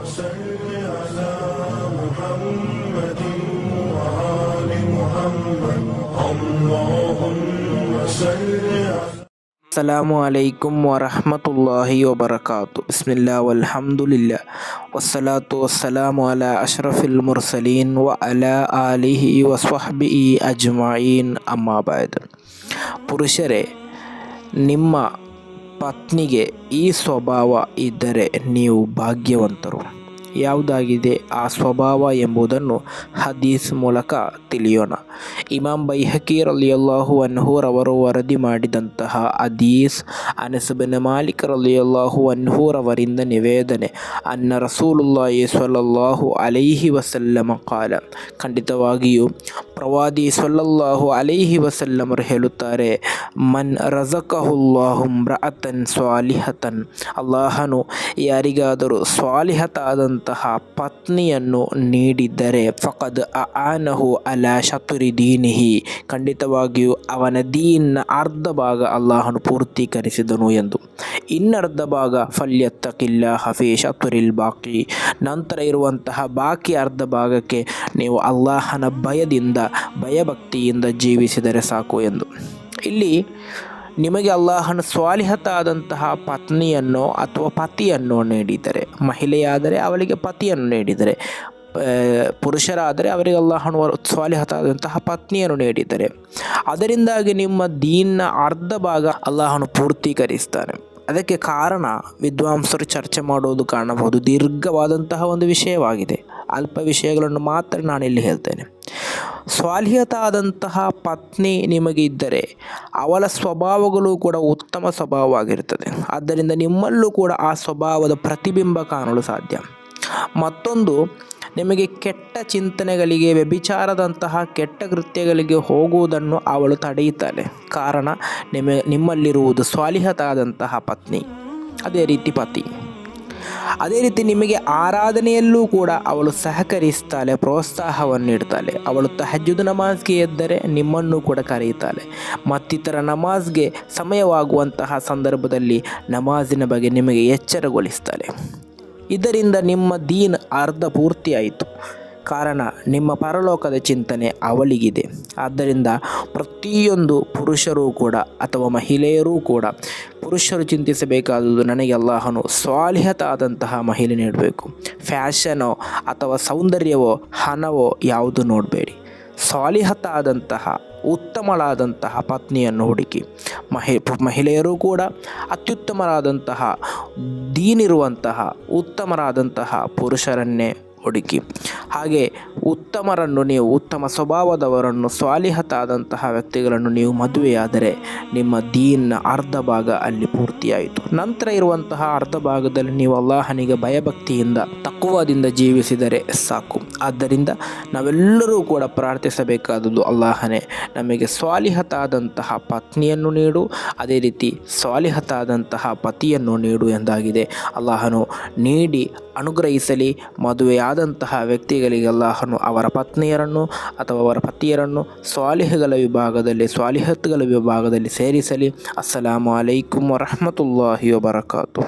صل على محمد وآل محمد اللهم صل على ಅಸ್ಸಲಾಮು ಅಲೈಕುಂ ವರಹಮತುಲ್ಲಾಹಿ ವಬರಕಾತು. ಬಿಸ್ಮಿಲ್ಲಾ ವಲ್ಹಮ್ದುಲಿಲ್ಲಾ ವಸ್ಸಲಾತು ವಸ್ಸಲಾಮು ಅಲಾ ಅಶ್ರಫಿಲ್ ಮುರ್ಸಲೀನ್ ವ ಅಲಾ ಆಲಿಹಿ ವಸ್ವಹ್ಬಿಹಿ ಅಜ್ಮഈನ್. ಅಮ್ಮಾ ಬಾದ್. ಪುರುಷರೇ, ನಿಮ್ಮ ಪತ್ನಿಗೆ ಈ ಸ್ವಭಾವ ಇದ್ದರೆ ನೀವು ಭಾಗ್ಯವಂತರು. ಯಾವುದಾಗಿದೆ ಆ ಸ್ವಭಾವ ಎಂಬುದನ್ನು ಹದೀಸ್ ಮೂಲಕ ತಿಳಿಯೋಣ. ಇಮಾಮ್ ಬೈಹಕಿ ರಲಿಯಲ್ಲಾಹು ಅನ್ಹು ರವರು ವರದಿ ಮಾಡಿದಂತಹ ಹದೀಸ್, ಅನಸ್ ಬಿನ್ ಮಾಲಿಕ್ ರಲಿಯಲ್ಲಾಹು ಅನ್ಹು ರವರಿಂದ ನಿವೇದನೆ, ಅನ್ನ ರಸೂಲುಲ್ಲಾಹಿ ಸ್ವಲ್ಲಲ್ಲಾಹು ಅಲೈಹಿ ವಸಲ್ಲಮ ಕಾಲ, ಖಂಡಿತವಾಗಿಯೂ ಪ್ರವಾದಿ ಸ್ವಲ್ಲಲ್ಲಾಹು ಅಲೈಹಿ ವಸಲ್ಲಮರು ಹೇಳುತ್ತಾರೆ, ಮನ್ ರಜಕಹುಲ್ಲಾಹು ಮ್ರಅತನ್ ಸ್ವಾಲಿಹತನ್, ಅಲ್ಲಾಹನು ಯಾರಿಗಾದರೂ ಸ್ವಾಲಿಹತಾದಂತಹ ಪತ್ನಿಯನ್ನು ನೀಡಿದ್ದರೆ ಫಕದ್ ಆನಹು ಅಲಾ ಶತುರಿ ದೀನಿಹಿ, ಖಂಡಿತವಾಗಿಯೂ ಅವನ ದೀನ್ನ ಅರ್ಧ ಭಾಗ ಅಲ್ಲಾಹನು ಪೂರ್ತೀಕರಿಸಿದನು ಎಂದು. ಇನ್ನರ್ಧ ಭಾಗ ಫಲ್ಯತ್ತಕಿಲ್ಲಾಹ ಫೀ ಶತುರಿಲ್ ಬಾಕಿ, ನಂತರ ಇರುವಂತಹ ಬಾಕಿ ಅರ್ಧ ಭಾಗಕ್ಕೆ ನೀವು ಅಲ್ಲಾಹನ ಭಯಭಕ್ತಿಯಿಂದ ಜೀವಿಸಿದರೆ ಸಾಕು ಎಂದು. ಇಲ್ಲಿ ನಿಮಗೆ ಅಲ್ಲಾಹನ ಸ್ವಾಲಿಹತಾದಂತಹ ಪತ್ನಿಯನ್ನು ಅಥವಾ ಪತಿಯನ್ನು ನೀಡಿದರೆ, ಮಹಿಳೆಯಾದರೆ ಅವಳಿಗೆ ಪತಿಯನ್ನು ನೀಡಿದರೆ, ಪುರುಷರಾದರೆ ಅವರಿಗೆ ಅಲ್ಲಾಹನು ಸ್ವಾಲಿಹತಾದಂತಹ ಪತ್ನಿಯನ್ನು ನೀಡಿದರೆ, ಅದರಿಂದಾಗಿ ನಿಮ್ಮ ದೀನ್ನ ಅರ್ಧ ಭಾಗ ಅಲ್ಲಾಹನು ಪೂರ್ತೀಕರಿಸ್ತಾನೆ. ಅದಕ್ಕೆ ಕಾರಣ ವಿದ್ವಾಂಸರು ಚರ್ಚೆ ಮಾಡುವುದು ಕಾಣಬಹುದು. ದೀರ್ಘವಾದಂತಹ ಒಂದು ವಿಷಯವಾಗಿದೆ. ಅಲ್ಪ ವಿಷಯಗಳನ್ನು ಮಾತ್ರ ನಾನಿಲ್ಲಿ ಹೇಳ್ತೇನೆ. ಸ್ವಾಲಿಹತಾದಂತಹ ಪತ್ನಿ ನಿಮಗೆ ಇದ್ದರೆ ಅವಳ ಸ್ವಭಾವಗಳು ಕೂಡ ಉತ್ತಮ ಸ್ವಭಾವವಾಗಿರ್ತದೆ. ಆದ್ದರಿಂದ ನಿಮ್ಮಲ್ಲೂ ಕೂಡ ಆ ಸ್ವಭಾವದ ಪ್ರತಿಬಿಂಬ ಕಾಣಲು ಸಾಧ್ಯ. ಮತ್ತೊಂದು, ನಿಮಗೆ ಕೆಟ್ಟ ಚಿಂತನೆಗಳಿಗೆ, ವ್ಯಭಿಚಾರದಂತಹ ಕೆಟ್ಟ ಕೃತ್ಯಗಳಿಗೆ ಹೋಗುವುದನ್ನು ಅವಳು ತಡೆಯುತ್ತಾಳೆ. ಕಾರಣ ನಿಮ್ಮಲ್ಲಿರುವುದು ಸ್ವಾಲಿಹತಾದಂತಹ ಪತ್ನಿ. ಅದೇ ರೀತಿ ಪತಿ. ಅದೇ ರೀತಿ ನಿಮಗೆ ಆರಾಧನೆಯಲ್ಲೂ ಕೂಡ ಅವಳು ಸಹಕರಿಸ್ತಾಳೆ, ಪ್ರೋತ್ಸಾಹವನ್ನು ನೀಡ್ತಾಳೆ. ಅವಳು ತಹಜ್ಜುದ್ ನಮಾಜ್ಗೆ ಎದ್ದರೆ ನಿಮ್ಮನ್ನು ಕೂಡ ಕರೆಯುತ್ತಾಳೆ. ಮತ್ತಿತರ ನಮಾಜ್ಗೆ ಸಮಯವಾಗುವಂತಹ ಸಂದರ್ಭದಲ್ಲಿ ನಮಾಜಿನ ಬಗ್ಗೆ ನಿಮಗೆ ಎಚ್ಚರಗೊಳಿಸ್ತಾಳೆ. ಇದರಿಂದ ನಿಮ್ಮ ದೀನ್ ಅರ್ಧ ಪೂರ್ತಿಯಾಯಿತು. ಕಾರಣ ನಿಮ್ಮ ಪರಲೋಕದ ಚಿಂತನೆ ಅವಳಿಗಿದೆ. ಆದ್ದರಿಂದ ಪ್ರತಿಯೊಂದು ಪುರುಷರೂ ಕೂಡ ಅಥವಾ ಮಹಿಳೆಯರೂ ಕೂಡ ಪುರುಷರು ಚಿಂತಿಸಬೇಕಾದುದು, ನನಗೆ ಅಲ್ಲಾಹನು ಸ್ವಾಲಿಹತಾದಂತಹ ಮಹಿಳೆ ನೀಡಬೇಕು. ಫ್ಯಾಷನೋ ಅಥವಾ ಸೌಂದರ್ಯವೋ ಹಣವೋ ಯಾವುದು ನೋಡಬೇಡಿ. ಸ್ವಾಲಿಹತಾದಂತಹ ಉತ್ತಮಳಾದಂತಹ ಪತ್ನಿಯನ್ನು ಹುಡುಕಿ. ಮಹಿಳೆಯರೂ ಕೂಡ ಅತ್ಯುತ್ತಮರಾದಂತಹ ದೀನಿರುವಂತಹ ಉತ್ತಮರಾದಂತಹ ಪುರುಷರನ್ನೇ ಹುಡುಕಿ. ಹಾಗೆ ಉತ್ತಮರನ್ನು, ನೀವು ಉತ್ತಮ ಸ್ವಭಾವದವರನ್ನು, ಸ್ವಾಲಿಹತಾದಂತಹ ವ್ಯಕ್ತಿಗಳನ್ನು ನೀವು ಮದುವೆಯಾದರೆ ನಿಮ್ಮ ದೀನ್ನ ಅರ್ಧ ಭಾಗ ಅಲ್ಲಿ ಪೂರ್ತಿಯಾಯಿತು. ನಂತರ ಇರುವಂತಹ ಅರ್ಧ ಭಾಗದಲ್ಲಿ ನೀವು ಅಲ್ಲಾಹನಿಗೆ ಭಯಭಕ್ತಿಯಿಂದ, ತಕ್ವಾದಿಂದ ಜೀವಿಸಿದರೆ ಸಾಕು. ಆದ್ದರಿಂದ ನಾವೆಲ್ಲರೂ ಕೂಡ ಪ್ರಾರ್ಥಿಸಬೇಕಾದದ್ದು, ಅಲ್ಲಾಹನೇ ನಮಗೆ ಸ್ವಾಲಿಹತಾದಂತಹ ಪತ್ನಿಯನ್ನು ನೀಡು, ಅದೇ ರೀತಿ ಸ್ವಾಲಿಹತಾದಂತಹ ಪತಿಯನ್ನು ನೀಡು ಎಂದಾಗಿದೆ. ಅಲ್ಲಾಹನು ನೀಡಿ ಅನುಗ್ರಹಿಸಲಿ. ಮದುವೆಯಾದಂತಹ ವ್ಯಕ್ತಿಗಳಿಗೆ ಅಲ್ಲಾಹನು ಅವರ ಪತ್ನಿಯರನ್ನು ಅಥವಾ ಅವರ ಪತಿಯರನ್ನು ಸ್ವಾಲಿಹಗಳ ವಿಭಾಗದಲ್ಲಿ, ಸ್ವಾಲಿಹತ್ಗಳ ವಿಭಾಗದಲ್ಲಿ ಸೇರಿಸಲಿ. ಅಸ್ಸಲಾಮು ಅಲೈಕುಂ ವರಹಮತುಲ್ಲಾಹಿ ವಬರಕಾತು.